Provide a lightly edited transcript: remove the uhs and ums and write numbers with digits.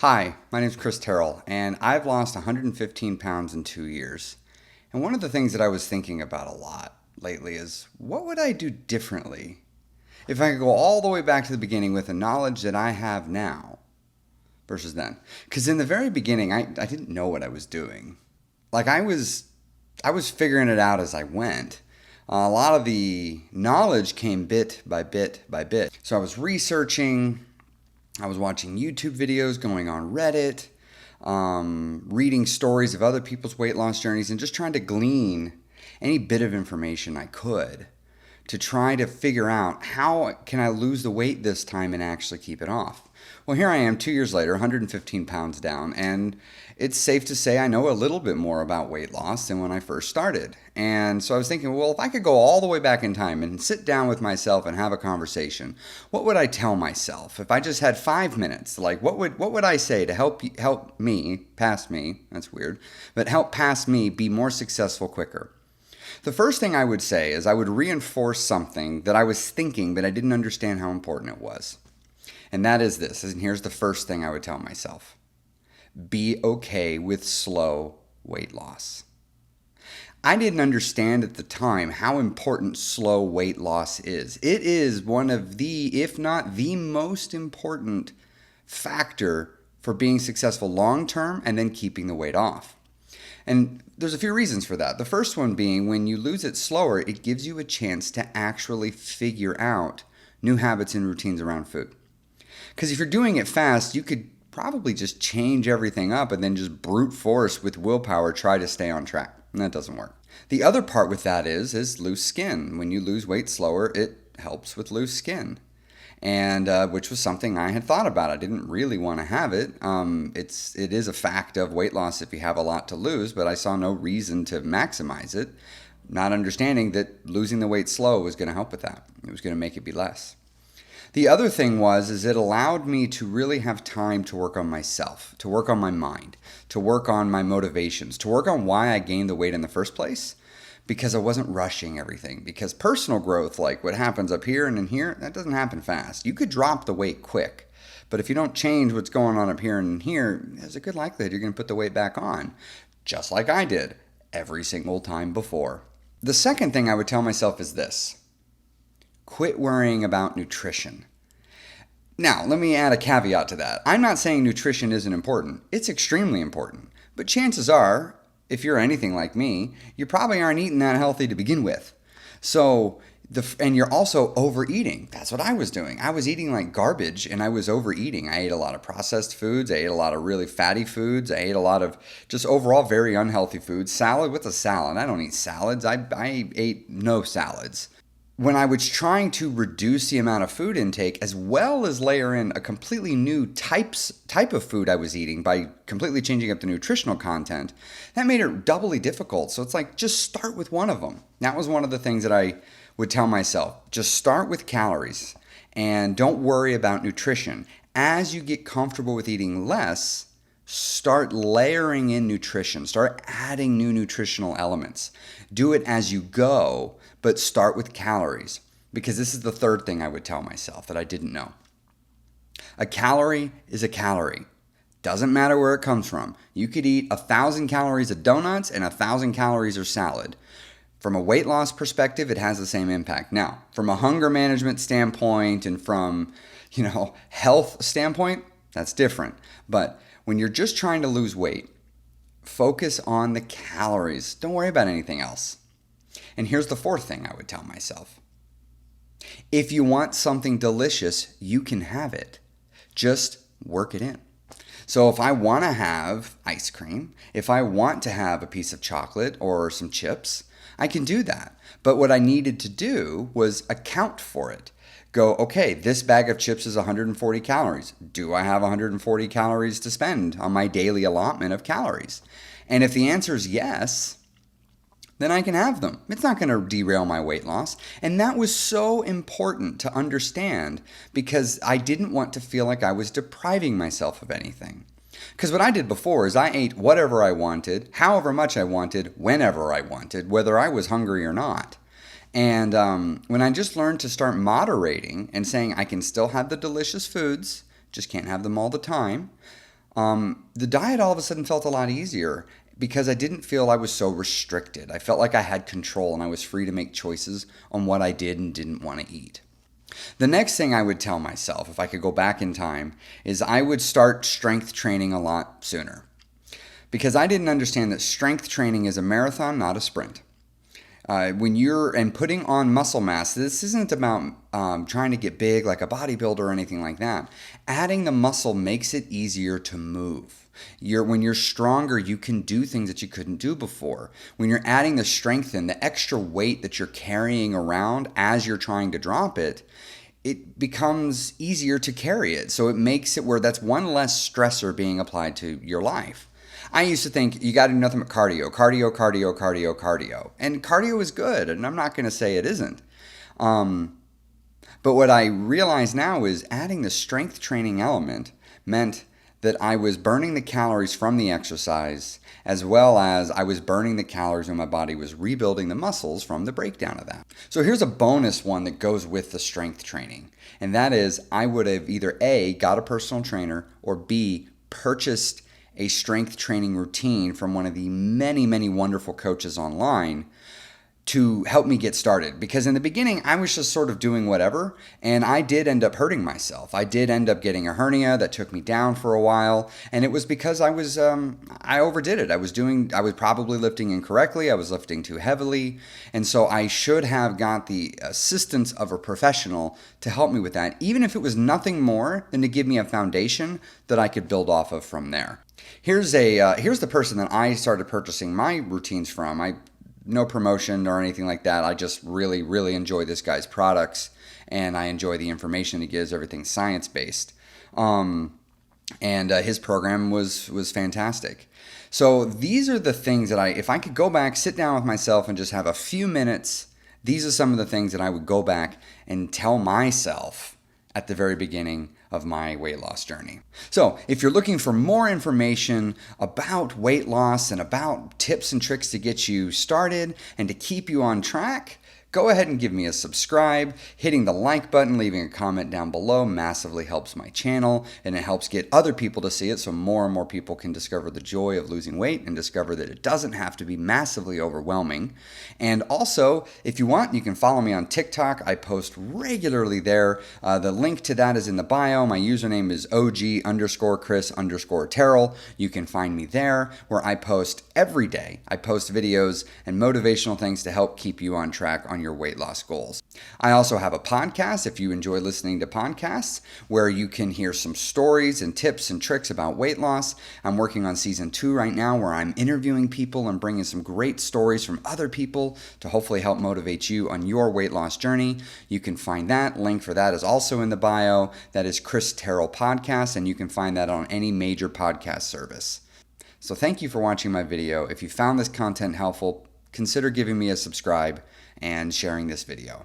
Hi, my name is Terrell, and I've lost 115 pounds in 2 years. And one of the things that I was thinking about a lot lately is what would I do differently if I could go all the way back to the beginning with the knowledge that I have now versus then? Because in the very beginning, I didn't know what I was doing. Like I was figuring it out as I went. A lot of the knowledge came bit by bit by bit. So I was researching, I was watching YouTube videos, going on Reddit, reading stories of other people's weight loss journeys, and just trying to glean any bit of information I could to try to figure out how can I lose the weight this time and actually keep it off. Well, here I am 2 years later, 115 pounds down, and it's safe to say I know a little bit more about weight loss than when I first started. And so I was thinking, well, if I could go all the way back in time and sit down with myself and have a conversation, what would I tell myself if I just had 5 minutes? Like, what would I say to help me, past me? That's weird, but help past me be more successful quicker. The first thing I would say is I would reinforce something that I was thinking, but I didn't understand how important it was. And that is this, and here's the first thing I would tell myself. Be okay with slow weight loss. I didn't understand at the time how important slow weight loss is. It is one of the, if not the most important factor for being successful long term and then keeping the weight off. And there's a few reasons for that. The first one being when you lose it slower, it gives you a chance to actually figure out new habits and routines around food. Because if you're doing it fast, you could probably just change everything up and then just brute force with willpower try to stay on track. And that doesn't work. The other part with that is loose skin. When you lose weight slower, it helps with loose skin. And which was something I had thought about. I didn't really want to have it. It is a fact of weight loss if you have a lot to lose, but I saw no reason to maximize it, not understanding that losing the weight slow was going to help with that. It was going to make it be less. The other thing is it allowed me to really have time to work on myself, to work on my mind, to work on my motivations, to work on why I gained the weight in the first place, because I wasn't rushing everything. Because personal growth, like what happens up here and in here, that doesn't happen fast. You could drop the weight quick, but if you don't change what's going on up here and in here, there's a good likelihood you're going to put the weight back on, just like I did every single time before. The second thing I would tell myself is this. Quit worrying about nutrition. Now, let me add a caveat to that. I'm not saying nutrition isn't important. It's extremely important. But chances are, if you're anything like me, you probably aren't eating that healthy to begin with. And you're also overeating. That's what I was doing. I was eating like garbage and I was overeating. I ate a lot of processed foods. I ate a lot of really fatty foods. I ate a lot of just overall very unhealthy foods. Salad, what's a salad? I don't eat salads. I ate no salads. When I was trying to reduce the amount of food intake as well as layer in a completely new type of food I was eating by completely changing up the nutritional content, that made it doubly difficult. So it's like, just start with one of them. That was one of the things that I would tell myself. Just start with calories and don't worry about nutrition. As you get comfortable with eating less, start layering in nutrition. Start adding new nutritional elements. Do it as you go, but start with calories, because this is the third thing I would tell myself that I didn't know. A calorie is a calorie. Doesn't matter where it comes from. You could eat 1,000 calories of donuts and 1,000 calories of salad. From a weight loss perspective, it has the same impact. Now, from a hunger management standpoint and from, health standpoint, that's different. But when you're just trying to lose weight, focus on the calories. Don't worry about anything else. And here's the fourth thing I would tell myself. If you want something delicious, you can have it. Just work it in. So if I want to have ice cream, if I want to have a piece of chocolate or some chips, I can do that. But what I needed to do was account for it. Go, okay, this bag of chips is 140 calories. Do I have 140 calories to spend on my daily allotment of calories? And if the answer is yes, then I can have them. It's not going to derail my weight loss. And that was so important to understand because I didn't want to feel like I was depriving myself of anything. Because what I did before is I ate whatever I wanted, however much I wanted, whenever I wanted, whether I was hungry or not. And when I just learned to start moderating and saying I can still have the delicious foods, just can't have them all the time, The diet all of a sudden felt a lot easier because I didn't feel I was so restricted. I felt like I had control and I was free to make choices on what I did and didn't want to eat. The next thing I would tell myself, if I could go back in time, is I would start strength training a lot sooner. Because I didn't understand that strength training is a marathon, not a sprint. When putting on muscle mass, this isn't about trying to get big like a bodybuilder or anything like that. Adding the muscle makes it easier to move. When you're stronger, you can do things that you couldn't do before. When you're adding the strength in, the extra weight that you're carrying around as you're trying to drop it, it becomes easier to carry it. So it makes it where that's one less stressor being applied to your life. I used to think you got to do nothing but cardio, cardio, cardio, cardio, cardio. And cardio is good, and I'm not going to say it isn't. But what I realize now is adding the strength training element meant that I was burning the calories from the exercise as well as I was burning the calories when my body was rebuilding the muscles from the breakdown of that. So here's a bonus one that goes with the strength training. And that is I would have either A, got a personal trainer, or B, purchased a strength training routine from one of the many, many wonderful coaches online to help me get started. Because in the beginning, I was just sort of doing whatever, and I did end up hurting myself. I did end up getting a hernia that took me down for a while, and it was because I overdid it. I was probably lifting incorrectly. I was lifting too heavily, and so I should have got the assistance of a professional to help me with that, even if it was nothing more than to give me a foundation that I could build off of from there. Here's the person that I started purchasing my routines from. No promotion or anything like that. I just really, really enjoy this guy's products, and I enjoy the information he gives. Everything's science-based. His program was fantastic. So these are the things that if I could go back, sit down with myself and just have a few minutes, these are some of the things that I would go back and tell myself at the very beginning of my weight loss journey. So if you're looking for more information about weight loss and about tips and tricks to get you started and to keep you on track, go ahead and give me a subscribe. Hitting the like button, leaving a comment down below massively helps my channel, and it helps get other people to see it so more and more people can discover the joy of losing weight and discover that it doesn't have to be massively overwhelming. And also, if you want, you can follow me on TikTok. I post regularly there. The link to that is in the bio. My username is OG_Chris_Terrell. You can find me there where I post every day. I post videos and motivational things to help keep you on track on your weight loss goals. I also have a podcast if you enjoy listening to podcasts where you can hear some stories and tips and tricks about weight loss. I'm working on season 2 right now where I'm interviewing people and bringing some great stories from other people to hopefully help motivate you on your weight loss journey. You can find that. Link for that is also in the bio. That is Chris Terrell Podcast, and you can find that on any major podcast service. So thank you for watching my video. If you found this content helpful, consider giving me a subscribe and sharing this video.